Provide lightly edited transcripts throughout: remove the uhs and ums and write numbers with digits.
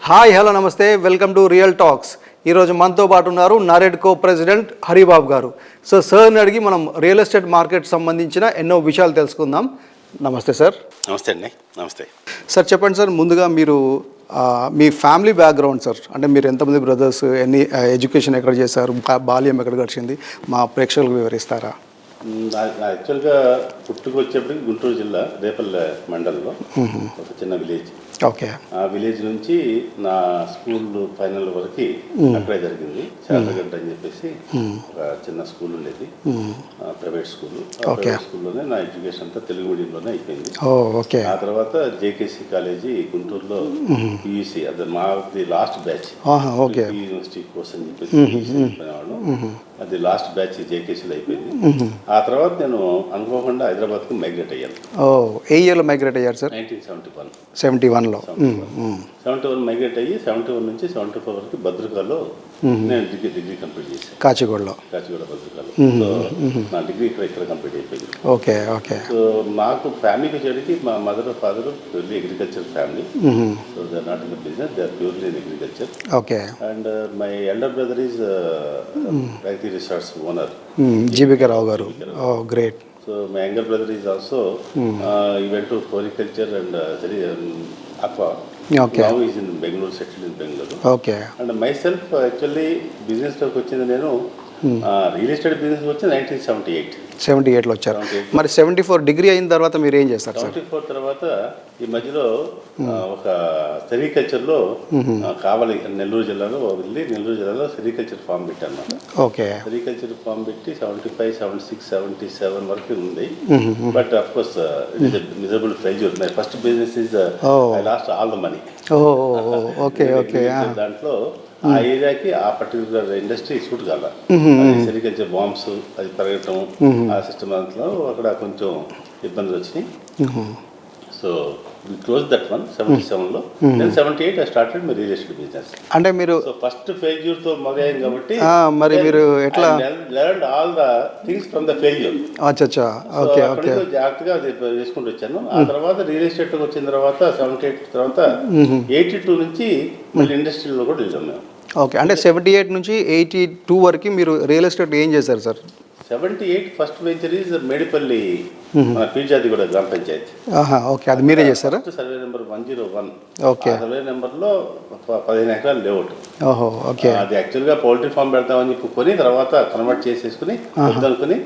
Hi hello నమస్తే, welcome to real talks. ఈరోజు మనతో పాటు ఉన్నారు నారెడ్కో ప్రెసిడెంట్ హరిబాబు గారు. సో సార్ని అడిగి మనం రియల్ ఎస్టేట్ మార్కెట్ సంబంధించిన ఎన్నో విషయాలు తెలుసుకుందాం. నమస్తే సార్. నమస్తే అండి. నమస్తే సార్. చెప్పండి సార్, ముందుగా మీరు మీ ఫ్యామిలీ బ్యాక్గ్రౌండ్ సార్, అంటే మీరు ఎంతమంది బ్రదర్స్, ఎన్ని ఎడ్యుకేషన్ ఎక్కడ చేశారు, బాల్యం ఎక్కడ గడిచింది, మా ప్రేక్షకులకు వివరిస్తారా? యాక్చువల్గా పుట్టుకు వచ్చేప్పటికి గుంటూరు జిల్లా రేపల్లె మండలంలో ఒక చిన్న విలేజ్. ఓకే. ఆ విలేజ్ నుంచి నా స్కూల్ ఫైనల్ వరకు అక్కడే జరిగింది. చార్లగడ్డ అని చెప్పేసి ఒక చిన్న స్కూల్ ఉండేది, ప్రైవేట్ స్కూల్. ప్రైవేట్ స్కూల్లోనే నా ఎడ్యుకేషన్ అంతా తెలుగు మీడియంలోనే అయిపోయింది. ఆ తర్వాత జేకేసీ కాలేజీ గుంటూరులో పియూసీ, అది మాది లాస్ట్ బ్యాచ్ యూనివర్సిటీ కోర్స్ అని చెప్పేసి వాళ్ళు, అది లాస్ట్ బ్యాచ్ జేకేసీలో అయిపోయింది. ఆ తర్వాత నేను అనుకోకుండా హైదరాబాద్కి మైగ్రేట్ అయ్యాను. ఏ ఇయర్లో మైగ్రేట్ అయ్యారు సార్? 1971లో 71 మైగ్రేట్ అయ్యి 71 నుంచి 74 వరకు భద్రకాల్లో నేను డిగ్రీ కంప్లీట్ చేశాను. కాచిగూడ భద్రకాల్లో. సో నా డిగ్రీ ఇక్కడ కంప్లీట్ అయిపోయింది. ఓకే. సో నాకు ఫ్యామిలీకి వచ్చేటికి మా mother father purely agriculture family. So they are not in the business, they are purely in agriculture. Okay. And my elder brother is రైతీ resorts owner, GBK Rao garu. Great. So my younger brother is also he went to floriculture and aqua. Okay. Now he is in Bangalore, settled in Bangalore. Okay. And myself actually business లోకి వచ్చింది నేను real estate business వచ్చి 1978లో వచ్చారు. మరి 74 degree అయిన తర్వాత మీరు ఏం చేస్తారు సార్? 74 తర్వాత ఈ మధ్యలో ఒక సెరికల్చర్లో కావాలి నెల్లూరు జిల్లాలో వెళ్ళి నెల్లూరు జిల్లాలో సెరికల్చర్ ఫామ్ పెట్టాను అన్నమాట. ఓకే. సెరికల్చర్ ఫామ్ పెట్టి 75, 76, 77 వరకు ఉంది. But of course it is miserable failure. My first business is I lost all the money. Okay. దాంట్లో ఆ ఏరియాకి ఆ పర్టికులర్ ఇండస్ట్రీ సూట్ కాల. సెరికల్చర్ బాంబ్స్ అది పెరగటం, ఆ సిస్టమ్ అంతా అక్కడ కొంచెం ఇబ్బందులు వచ్చినాయి. So we close that one 77లో. Then 78 I started my real estate business. అంటే మీరు ఫస్ట్ ఫెయిల్యూర్ తో మొదలైంది కాబట్టి మరి మీరు ఎట్లా learned all the things from the failure. అచ్చా. ఓకే. జాగ్రత్తగా చేసుకుంటూ వచ్చాను. ఆ తర్వాత రియల్ ఎస్టేట్ లోకి వచ్చిన తర్వాత 78 తర్వాత 82 నుంచి మళ్ళీ ఇండస్ట్రీలో కూడా వెళ్ళాం మేము. ఓకే. అంటే 78 నుంచి 82 వరకు మీరు రియల్ ఎస్టేట్ ఏం చేశారు sir? 78 first venture is Medipally, మన పీర్జాది కూడా గ్రామ పంచాయతీ. ఓకే. అది మీరే చేస్తారా? Survey number 101. ఓకే. సర్వే నెంబర్లో 15 ఎకరాలు లేఅవుట్. ఓకే. అది యాక్చువల్గా పౌల్ట్రీ ఫామ్ పెడతామని చెప్పుకొని తర్వాత కన్వర్ట్ చేసేసుకుని వద్దనుకుని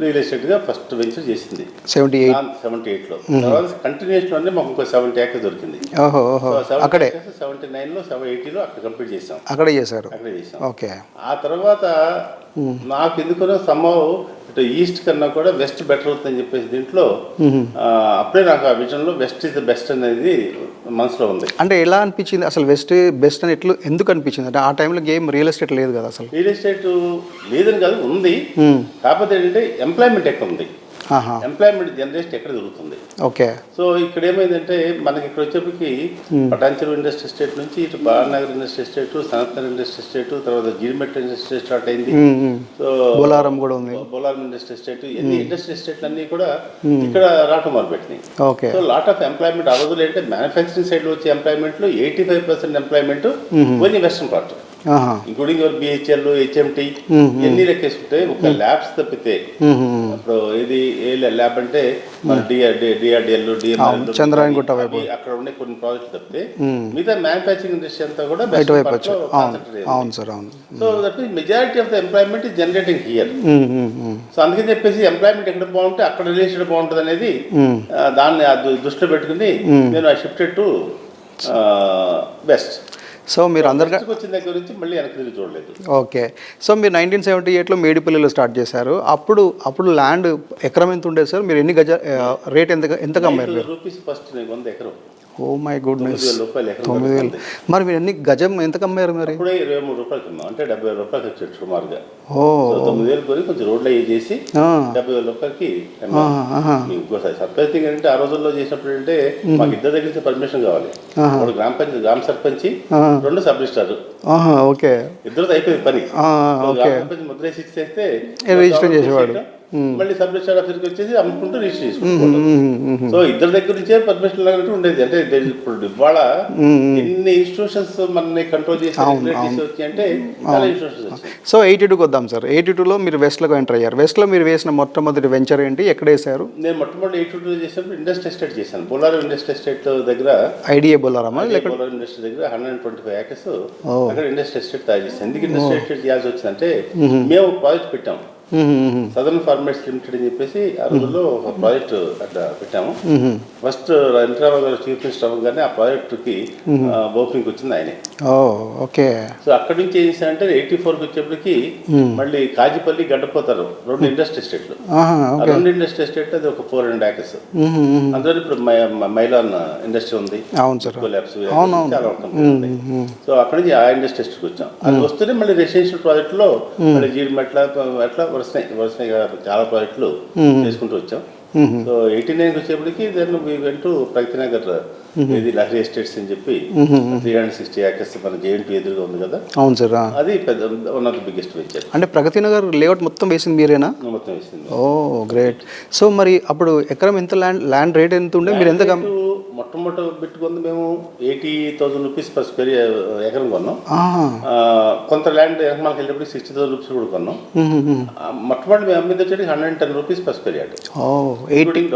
రియల్ ఎస్టేట్ గా ఫస్ట్ వెంచర్ చేసింది 78లో. తర్వాత కంటిన్యూషన్ లోనే మాకు ఇంకో 70 ఏకర్స్ దొరికింది. అక్కడే 79లో 80లో అక్కడ కంప్లీట్ చేసాం. అక్కడే చేసాం. ఓకే. ఆ తర్వాత నాకు ఎందుకనో సమ్హౌ ఇటు ఈస్ట్ కన్నా కూడా వెస్ట్ బెటర్ అవుతుందని చెప్పేసి దీంట్లో అప్పుడే నాకు ఆ విజన్లో వెస్ట్ ఇస్ ద బెస్ట్ అనేది మనసులో ఉంది. అంటే ఎలా అనిపించింది అసలు వెస్ట్ బెస్ట్ అని ఎందుకు అనిపించింది? అంటే ఆ టైంలో గేమ్ రియల్ ఎస్టేట్ లేదు కదా అసలు? రియల్ ఎస్టేట్ లేదని కాదు, ఉంది. కాకపోతే ఏంటంటే ఎంప్లాయ్మెంట్ ఎక్కువ ఉంది. ఎంప్లాయ్మెంట్ జనరేషన్ ఎక్కడ జరుగుతుంది. ఓకే. సో ఇక్కడ ఏమైందంటే మనకి ఇక్కడ వచ్చేప్పటికి పటాన్చెరు ఇండస్ట్రీ ఎస్టేట్ నుంచి ఇటు Balanagar industry estate, Sanathnagar industry estate, తర్వాత జీడిమెట్ట ఇండస్ట్రీ స్టార్ట్ అయింది. సో బొలారం కూడా ఉంది, బొలారం ఇండస్ట్రీ ఎస్టేట్. ఎన్ని ఇండస్ట్రీ ఎస్టేట్లు అన్ని కూడా ఇక్కడ రావటం మొదలుపెట్టినాయి. Okay. So lot of employment ఆ రోజులు ఏంటంటే మ్యానుఫ్యాక్చరింగ్ సైడ్ లో వచ్చే ఎంప్లాయ్మెంట్ లో 85% employment only western part, including your BHEL, HMT ఎన్ని లెక్కేసుకుంటే ఒక ల్యాబ్స్ తప్పితే, ఇప్పుడు ఇది ఏ ల్యాబ్ అంటే డిఆర్డిఎల్, చంద్రాయణగుట్ట అక్కడ ఉండే కొన్ని ప్రాజెక్ట్స్ తప్పితే మిగతా మ్యానుఫ్యాక్చరింగ్ ఇండస్ట్రీ అంతా కూడా so that means majority of the employment is generating here. So అందుకని చెప్పేసి ఎంప్లాయ్మెంట్ ఎక్కడ బాగుంటే అక్కడ రిలేషన్ బాగుంటుంది అనేది దాన్ని దృష్టిలో పెట్టుకుని నేను I shifted to west. So మీరు అందరికీ వచ్చిన దగ్గర నుంచి మళ్ళీ వెనక్కి తిరిగి చూడలేదు. ఓకే. సో మీరు 1978లో మేడిపల్లిలో స్టార్ట్ చేశారు. అప్పుడు ల్యాండ్ ఎకరం ఎంత ఉండేది సార్? మీరు ఎన్ని గజ రేట్ ఎంత అమ్మారు? రూపీస్ ఫస్ట్ 100 ఎకరం. Oh my goodness, 9,000. మరి మీరు ఎన్ని గజం ఎంత అమ్మారు? మరి ఇప్పుడే 23 రూపాయలకి అమ్మాం, అంటే 70,000 రూపాయలకి వచ్చాడు సుమారుగా. 9,000 కొని కొంచెం రోడ్లు అయ్యి చేసి 70,000 రూపాయలకి ఇంకోసారి సర్పంచ్ థింగ్ అంటే ఆ రోజుల్లో చేసినప్పుడు అంటే మాకు ఇద్దరు దగ్గర నుంచి పర్మిషన్ కావాలి. ఇప్పుడు గ్రామ సర్పంచ్, 2 సబ్ రిజిస్ట్రార్. ఓకే. ఇద్దరు అయిపోయింది పని. గ్రామ సర్పంచ్ ముద్రేసి ఇచ్చేస్తే రిజిస్టర్ చేసేవాడు. మళ్ళీ సబ్ రిజిస్టర్ ఆఫీస్కి వచ్చేసి అమ్ముకుంటూ రిజిస్టర్ చేసుకుంటారు. సో ఇద్దరి దగ్గర నుంచే పర్మిషన్ లాగా ఉండేది. అంటే ఇప్పుడు ఇవాళ ఎన్ని ఇన్స్టిట్యూషన్స్ మనని కంట్రోల్ చేసి వచ్చి అంటే చాలా ఇన్స్టిట్యూషన్స్ వచ్చాయి. సో 82కి వద్దాం సార్. 82లో మీరు వెస్ట్లోకి ఎంటర్ అయ్యారు. వెస్ట్లో మీరు వేసిన మొట్టమొదటి వెంచర్ ఏంటి, ఎక్కడ వేశారు? నేను మొట్టమొదటి 82 చేసినప్పుడు ఇండస్ట్రీ ఎస్టేట్ చేశాను. బొల్లారం ఇండస్ట్రీ ఎస్టేట్ దగ్గర, ఐడియా బొల్లారమా? బొల్లారం ఇండస్ట్రీ దగ్గర 125 acres అక్కడ ఇండస్ట్రీ ఎస్టేట్ తయారు చేశాను. ఎందుకు ఇండస్ట్రీ ఎస్టేట్ చేయాల్సి వచ్చిందంటే మేము ప్రాజెక్ట్ పెట్టాము, సదర్న్ ఫార్మర్స్ లిమిటెడ్ అని చెప్పేసి ఆ రోజుల్లో ఒక ప్రాజెక్ట్ అట్లా పెట్టాము. ఫస్ట్ ఎన్టీఆర్ గారు చీఫ్ మినిస్టర్ అవ్వగానే ఆ ప్రాజెక్టుకి ఓపెనింగ్ వచ్చింది ఆయనే. ఓకే. సో అక్కడి నుంచి ఏం చేశారంటే 84కి వచ్చేప్పటికి మళ్ళీ కాజీపల్లి, గడ్డపోతారు, 2 ఇండస్ట్రీ ఎస్టేట్లు. ఆ 2 ఇండస్ట్రీ ఎస్టేట్ అది ఒక 400 acres. అందులో ఇప్పుడు మైలాన్ ఇండస్ట్రీ ఉంది, చాలా సో అక్కడి నుంచి ఆ ఇండస్ట్రీ ఎస్టేట్కి వచ్చాం. అది వస్తేనే మళ్ళీ రెసిడెన్షియల్ ప్రాజెక్టులో మళ్ళీ జీడిమెట్ల అట్లా వరుసనే చాలా ప్రాజెక్టులు చేసుకుంటూ వచ్చాం. సో 89కి వచ్చేప్పటికి దాన్ని వెంటూ ప్రగతి నగర్ ఇది లహరి ఎస్టేట్స్ అని చెప్పి 360 acres మన జేఎన్టీ ఎదురుగా ఉంది కదా. అవును సార్. అది పెద్ద one of the biggest venture. అంటే ప్రగతి నగర్ లేఅవుట్ మొత్తం వేసింది మీరేనా? మొత్తం వేసింది. ఓ గ్రేట్. సో మరి అప్పుడు ఎకరం ఎంత ల్యాండ్ రేట్ ఎంత ఉండే, మీరు ఎంత? మొట్టమొదటి పెట్టుకుంది మేము 80,000 రూపీస్ పర్ స్క్వేర్ ఎకరం కొన్నాం. కొంత ల్యాండ్ మనకి వెళ్ళేప్పుడు 60,000 రూపీస్ కూడా కొన్నాం. మొట్టమొదటి మేము అమ్మింది వచ్చేది 110 rupees per square yard.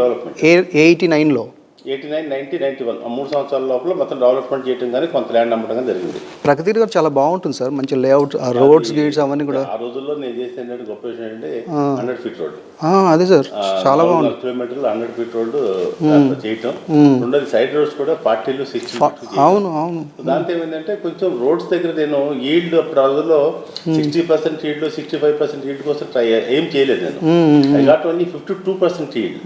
Development 89లో 89, 90, 91 ఆ 3 సంవత్సరాల లోపల మొత్తం డెవలప్మెంట్ చేయడం కానీ కొంత ల్యాండ్ అమ్మడం కానీ జరిగింది. ప్రగతి గారు చాలా బాగుంటుంది సార్, మంచి లేఅవుట్, రోడ్స్ గేట్స్ అవన్నీ కూడా. ఆ రోజుల్లో నేను చేసిన గొప్ప విషయం ఏంటంటే 100 feet రోడ్. అదే సార్, చాలా బాగుంది. కిలోమీటర్లు 100 feet రోడ్ చేయటం. రెండోది సైడ్ రోడ్స్ కూడా 40, 60. అవును అవును. దాంతో ఏమైందంటే కొంచెం రోడ్స్ దగ్గర నేను ఈల్డ్ అప్పుడు ఆ రోజుల్లో 60% ఈల్డ్, 65% ఈల్డ్ కోసం ఏం చేయలేదు నేను. I got only 52% yield.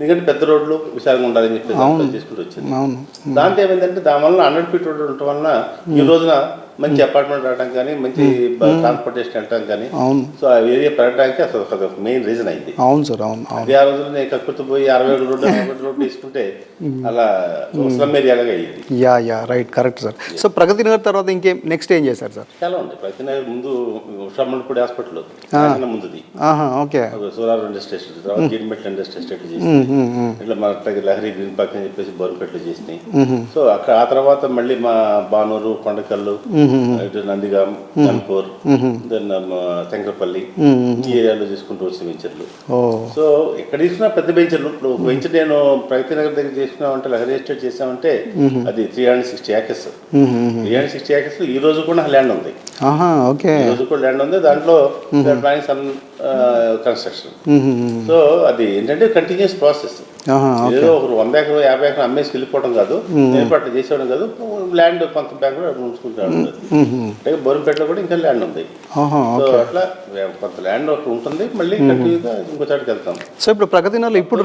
ఎందుకంటే పెద్ద రోడ్లు విశాలంగా ఉండాలి చేసుకుంటూ వచ్చింది. దాంతో ఏమైందంటే దానివల్ల 100 feet రోడ్ ఉండటం వలన ఈ రోజున మంచి అపార్ట్మెంట్ రావడం కానీ, మంచి ట్రాన్స్పోర్టేషన్ వెళ్ళడం కానీ, సో ఆ ఏరియా పెరగడానికి అసలు మెయిన్ రీజన్ అయింది. అవును సార్, అవును. అదే ఆ రోజుల్లో నేను కక్కుర్తి పోయి 60 రోడ్డు తీసుకుంటే అలా స్లమ్ ఏరియాగా అయ్యింది. Yeah right, correct sir. So Pragathi Nagar తర్వాత ఇంకేం నెక్స్ట్ ఏం చేశారు సార్? చాలా ఉంది. ప్రగతి నగర్ ముందు ఉషామణిపూడి హాస్పిటల్ ముందుది, ఓకే, సోలార్ ఇండస్ట్రీ ఎస్టేట్, తర్వాత జీడిమెట్ల ఇండస్ట్రీ ఎస్టేట్ చేసి ఇట్లా మన లహరి గ్రీన్ పార్క్ అని చెప్పేసి బోర్పేటలో చేసినాయి. సో అక్కడ ఆ తర్వాత మళ్ళీ మా బానూరు, కొండకల్లు, ఇటు నందిగాం, కన్పూర్, దెన్ శంకరపల్లి ఈ ఏరియాలో తీసుకుంటూ వచ్చిన వెంచర్లు. సో ఎక్కడ తీసుకున్నా పెద్ద వెంచర్లు. ఇప్పుడు వెంచర్ నేను ప్రగతి నగర్ దగ్గర చేసుకున్నామంటే, లహరి ఎస్టేట్ చేసామంటే అది 360 acres. 360 acres ఈ రోజు కూడా ల్యాండ్ ఉంది. ఈ రోజు కూడా ల్యాండ్ ఉంది. దాంట్లో ప్లానింగ్ సమ్ కన్స్ట్రక్షన్. సో అది ఏంటంటే కంటిన్యూస్ ప్రాసెస్. ఏదో ఒకరు 100 acres 50 acres అమ్మేసి వెళ్ళిపోవడం కాదు, నేను అట్లా చేసేవడం కాదు. ల్యాండ్ కొంత బ్యాంక్ కూడా ఉంచుకుంటాడు. అంటే బోరంపేటలో కూడా ఇంకా ల్యాండ్ ఉంది. సో అట్లా కొంత ల్యాండ్ ఒకటి ఉంటుంది, మళ్ళీ కంటిన్యూగా ఇంకో చోటుకి వెళ్తాం. సో ఇప్పుడు ప్రగతి నగర్లో ఇప్పుడు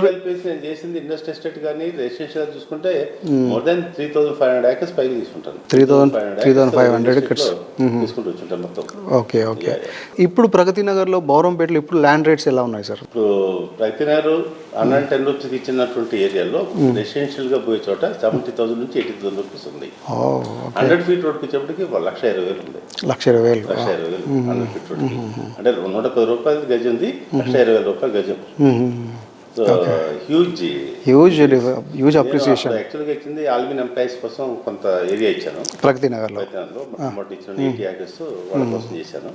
నేను చేసింది ఇండస్ట్రీ ఎస్టేట్ కానీ రెసిడెన్షియల్ చూసుకుంటే మోర్ దాన్ 3,500 acres పైకి తీసుకుంటాను. 3,500 తీసుకుంటూ వచ్చుంటాను మొత్తం. ఓకే. ఇప్పుడు ప్రగతి నగర్లో బోరంపేటలో ఇప్పుడు ల్యాండ్ రేట్స్ ఎలా ఉన్నాయి సార్? ఇప్పుడు ప్రగతి నగర్ 110 రూపీస్ ఇచ్చినటువంటి ఏరియాలో రెసిడెన్షియల్ గా పోయే చోట 70,000 నుంచి 80,000 రూపీస్ ఉంది. 100 feet రోడ్కి వచ్చేప్పటికి 1,20,000 ఉంది. 1,20,000 100 feet రోడ్కి అంటే 110 రూపాయలు గజం ఉంది, 1,20,000 గజం. So huge appreciation. యాక్చువల్గా ఇచ్చింది ఆల్మిన్ ఎంప్లాయీస్ కోసం కొంత ఏరియా ఇచ్చాను ప్రగతి నగర్లో. ఇచ్చిన 80 acres వాళ్ళ కోసం చేశాను.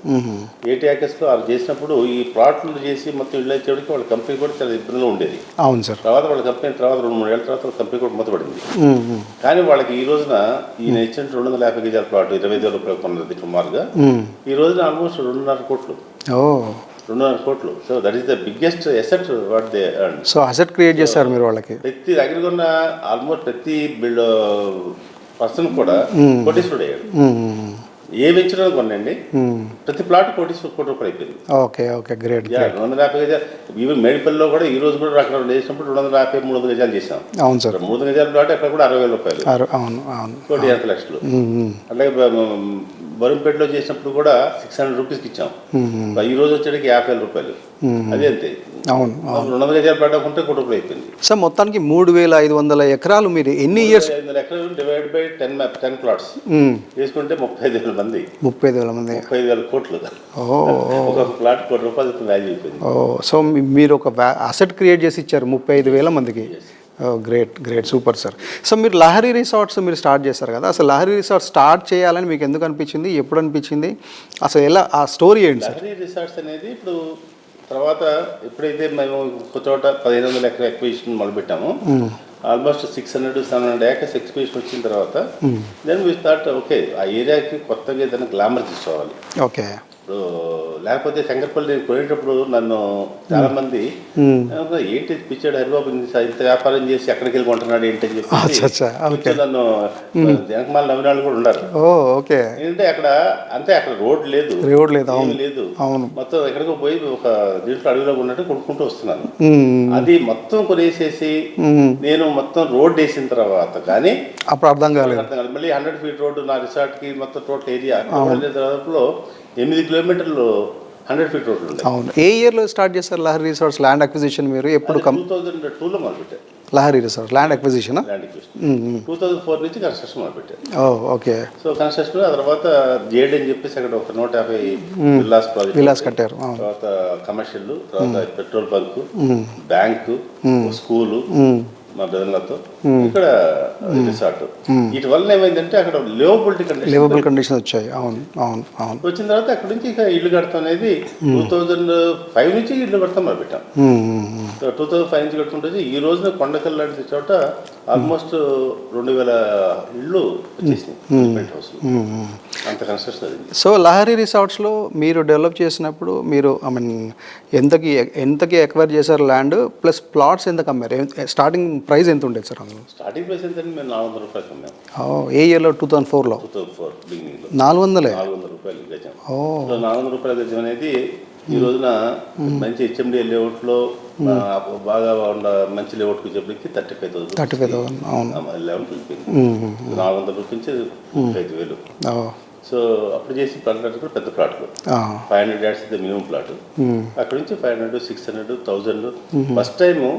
80 acres వాళ్ళు చేసినప్పుడు ఈ ప్లాట్లు చేసి మొత్తం ఇల్లు వచ్చేటికి వాళ్ళ కంపెనీ కూడా చాలా ఇబ్బందిలో ఉండేది. అవును సార్. తర్వాత వాళ్ళ కంపెనీ తర్వాత 2-3 ఏళ్ళ తర్వాత కంపెనీ కూడా మూతపడింది. కానీ వాళ్ళకి ఈ రోజున ఈయన ఇచ్చిన 250 గజాల ప్లాట్ 25,000 రూపాయలు కొన్నది సుమారుగా. ఈ రోజున ఆల్మోస్ట్ 2.5 కోట్లు. 2.5 కోట్లు. So that is the biggest asset what they earn. So asset create చేస్తారు మీరు వాళ్ళకి. ప్రతి దగ్గర ఉన్న ఆల్మోస్ట్ ప్రతి బిల్డ్ పర్సన్ కూడా కోటీశ్వరుడు అయ్యాడు. ఏ వెంచర్ కొనండి ప్రతి ప్లాట్ కోటి రూపాయలు అయిపోయింది. Okay great. 250 గజాలు ఈవెన్ మేడిపల్లిలో కూడా ఈ రోజు కూడా అక్కడ చేసినప్పుడు 250-300 గజాలు చేసాం. అవును సార్. 300 గజాల ప్లాట్ అక్కడ కూడా 60,000 రూపాయలు, 60,000. ₹1,80,00,000. అలాగే బరుంపేటలో చేసినప్పుడు కూడా 600 రూపీస్కి ఇచ్చాం. ఈ రోజు వచ్చేటికి 50,000 రూపాయలు. అదే అంతే. అవును 200 గజాలు పడ్డాకుంటే కుటుంబం అయిపోయింది. సార్ మొత్తానికి 3,500 ఎకరాలు మీరు ఎన్ని ఇయర్స్? 500 ఎకరాలు డివైడ్ బై 10 ప్లాట్స్ వేసుకుంటే 35,000 మంది, 35,000 మంది, 35,000 కోట్లు. ఒక ప్లాట్ ₹1,00,000 వాల్యూ అయిపోయింది. సో మీరు ఒక అసెట్ క్రియేట్ చేసి ఇచ్చారు 35,000 మందికి. Great great, super sir. So మీరు లహరి రిసార్ట్స్ మీరు స్టార్ట్ చేస్తారు కదా, అసలు లహరి రిసార్ట్ స్టార్ట్ చేయాలని మీకు ఎందుకు అనిపించింది, ఎప్పుడు అనిపించింది, అసలు ఎలా ఆ స్టోరీ ఏంటి సార్? లహరి రిసార్ట్స్ అనేది ఇప్పుడు తర్వాత ఎప్పుడైతే మేము ఒక చోట 1,500 ఎకరా ఎక్విజిషన్ మొదలుపెట్టాము, ఆల్మోస్ట్ 600-700 ఏకర్స్ ఎక్విజిషన్ వచ్చిన తర్వాత దెన్ వి స్టార్ట్ ఓకే ఆ ఏరియాకి కొత్తగా ఏదైనా గ్లామర్ తీసుకోవాలి. ఓకే. ఇప్పుడు లేకపోతే శంకర్పల్లి నేను కొనేటప్పుడు నన్ను చాలా మంది ఏంటి పిచ్చాడు హరిబాబు ఇంత వ్యాపారం చేసి ఎక్కడికి వెళ్ళి కొంటున్నాడు ఏంటి అని చెప్పి నన్ను వెనకమాల నవ్వినాళ్ళు కూడా ఉన్నారు. ఓకే. ఏంటంటే అక్కడ రోడ్ లేదు, ఏమీ లేదు, మొత్తం ఎక్కడికో పోయి ఒక దీంట్లో అడవిలో ఉన్నట్టు కొనుక్కుంటూ వస్తున్నాను. అది మొత్తం కొనేసేసి నేను మొత్తం రోడ్ వేసిన తర్వాత కానీ అప్పుడు అర్థం కాలేదు. మళ్ళీ 100 ఫీట్ రోడ్డు నా రిసార్ట్ కి మొత్తం టోటల్ ఏరియా దాదాపులో 8 కిలోమీటర్లు 100 ఫీట్ రోడ్లు ఉంటాయి. అవును. ఏ ఇయర్లో స్టార్ట్ చేస్తారు లహరి రిసార్ట్స్ ల్యాండ్ అక్విజిషన్ మీరు? ఎప్పుడు? 2002లో మొదలుపెట్టారు లహరి రిసార్ట్స్ ల్యాండ్ అక్విజిషన్. 2004 నుంచి కన్స్ట్రక్షన్ మొదలుపెట్టారు. ఓకే. సో కన్స్ట్రక్షన్ ఆ తర్వాత జేడ్ అని చెప్పేసి అక్కడ ఒక 150 విల్లాస్ కట్టారు. తర్వాత కమర్షియల్, తర్వాత పెట్రోల్ బంకు, బ్యాంకు, స్కూలు మా బ్రదర్లతో ఇక్కడ రిసార్ట్. వీటి వల్ల ఏమైందంటే అక్కడ లివబుల్ కండిషన్ వచ్చాయి. అవును అవును అవును. వచ్చిన తర్వాత అక్కడ నుంచి ఇక ఇల్లు కడతాం అనేది 2005 నుంచి ఇల్లు కడతాం మనం పెట్టాం. 2005 నుంచి కట్టుకుంటే ఈ రోజున కొండకల్ లాంటి చోట ఆల్మోస్ట్ 2,000 ఇళ్ళు వచ్చేసినాయి హౌస్. అంత కన్స్ట్రక్షన్ అది. సో లహరి రిసార్ట్స్లో మీరు డెవలప్ చేసినప్పుడు మీరు ఎంతకి ఎక్వైర్ చేశారు ల్యాండ్ ప్లస్ ప్లాట్స్ ఎంతకు అమ్మారు? స్టార్టింగ్ ప్రైస్ ఎంత ఉండేది సార్ అందులో? స్టార్టింగ్ ప్రైస్ ఎంత? మేము 400 రూపాయలు అమ్మాము. ఏ ఇయర్లో? 2004లో. 2004 బిగినింగ్ లో 400 రూపాయలు గజం. 400 రూపాయల గజం అనేది ఈ రోజున మంచి హెచ్ఎండి లేఅవుట్లో బాగా మంచి లేఅవుట్కి వచ్చేప్పటికి 35,000 లెవెల్ వెళ్ళిపోయింది. 400 రూపాయల నుంచి 35,000. సో అప్పుడు చేసి ప్లాట్ కూడా పెద్ద ప్లాట్లు 500 యార్డ్స్ మినిమం ప్లాట్. అక్కడ నుంచి 500, 600, 1000. First time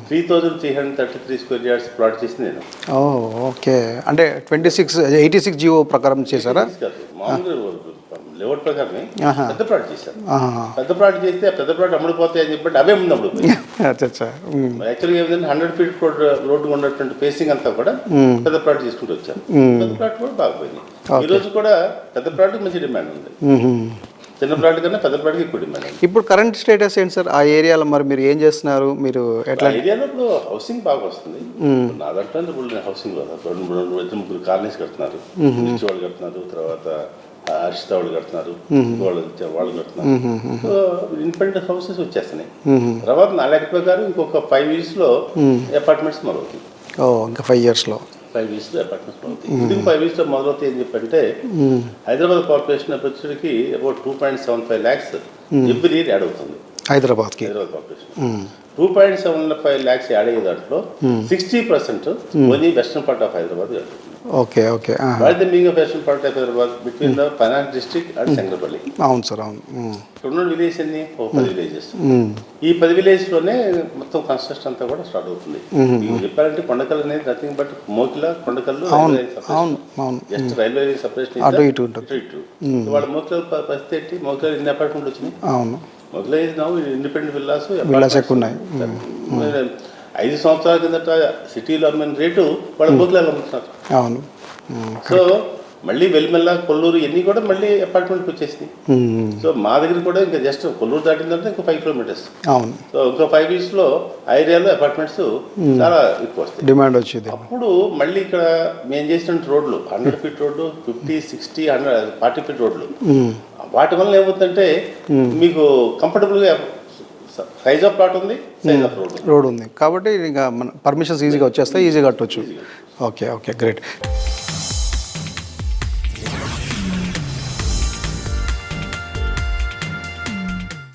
3,333 square yards plot చేసి నేను. ఓకే. అంటే 86 జీవో ప్రకారం చేశారా? మామూలుగా లేఅవుట్ ప్రకారమే పెద్ద ప్లాట్ చేశాను. పెద్ద ప్లాట్ చేస్తే ఆ పెద్ద ప్లాట్ అమ్ముడుపోతాయి అని చెప్పి అవే ముందు అమ్ముడుపోయి. యాక్చువల్గా ఏమిటంటే 100 ఫీట్ రోడ్డు ఉన్నటువంటి ఫేసింగ్ అంతా కూడా పెద్ద ప్లాట్ తీసుకుంటూ వచ్చాను. పెద్ద ప్లాట్ కూడా బాగుపోయింది. ఈ రోజు కూడా పెద్ద ప్లాట్కి మంచి డిమాండ్ ఉంది. చిన్న ప్లాట్ కన్నా పెద్ద ప్లాట్కి ఎక్కువ డిమాండ్ ఉంది. ఇప్పుడు కరెంట్ స్టేటస్ ఏంటి సార్ ఆ ఏరియాలో? మరి మీరు ఏం చేస్తున్నారు? మీరు ఎట్లా ఏరియాలో ఇప్పుడు హౌసింగ్ బాగా వస్తుంది. నా దాంట్లో ఇప్పుడు హౌసింగ్ 2-3 కాలనీస్ కడుతున్నారు, వాళ్ళు కడుతున్నారు, తర్వాత హర్షిత వాళ్ళు కడుతున్నారు, వాళ్ళు కడుతున్నారు. సో ఇండిపెండెంట్ హౌసెస్ వచ్చేస్తున్నాయి. తర్వాత నా లెక్క ప్రకారం ఇంకొక 5 yearsలో అపార్ట్మెంట్స్ మొదలవుతాయి. ఇంకా 5 yearsలో 5 yearsలో అపార్ట్మెంట్స్ మొదలవుతాయి. ఇది 5 yearsలో మొదలవుతాయి అని చెప్పంటే హైదరాబాద్ పాపులేషన్ వచ్చేసరికి about 2.75 lakhs every year add అవుతుంది. హైదరాబాద్ పాపులేషన్ 2.75 lakhs యాడ్ అయ్యే దాంట్లో 60% only western part of Hyderabad add అవుతుంది. Okay okay. Being western part of Hyderabad between the finance district and Shankarpally. అవును సార్, అవును. ఇక్కడ విలేజ్ అన్ని 10 villages. ఈ 10 villagesలోనే మొత్తం కన్స్ట్రక్షన్ అంతా కూడా స్టార్ట్ అవుతుంది. చెప్పాలంటే కొండకల్ అనేది nothing but Mokila Kondakallu just railway separation ఇటు. వాళ్ళ మోకిల పరిస్థితి ఏంటి? మోకిల ఎన్ని అపార్ట్మెంట్లు వచ్చినాయి? అవును. Mokila is now independent villas ఎక్కువ ఉన్నాయి. 5 సంవత్సరాల కిందట సిటీలో అమ్మిన రేటు వాళ్ళ మోకిలాలు అమ్ముతున్నారు. అవును. సో మళ్ళీ వెల్మెల్ల కొల్లూరు ఇవన్నీ కూడా మళ్ళీ అపార్ట్మెంట్కి వచ్చేసినాయి. సో మా దగ్గర కూడా ఇంకా జస్ట్ కొల్లూరు దాటిందంటే ఇంకో 5 kilometers. అవును. సో ఇంకో 5 yearsలో ఆ ఏరియాలో అపార్ట్మెంట్స్ చాలా ఎక్కువ వస్తాయి, డిమాండ్ వచ్చేది. అప్పుడు మళ్ళీ ఇక్కడ మేము చేసిన రోడ్లు 100 feet రోడ్లు, 50, 60, 140 feet రోడ్లు, వాటి వల్ల ఏమవుతుందంటే మీకు కంఫర్టబుల్గా సైజ్ ఆఫ్ ప్లాట్ ఉంది, సైజ్ ఆఫ్ రోడ్ ఉంది కాబట్టి ఇంకా మన పర్మిషన్స్ ఈజీగా వచ్చేస్తాయి, ఈజీగా కట్టవచ్చు. Okay okay, great.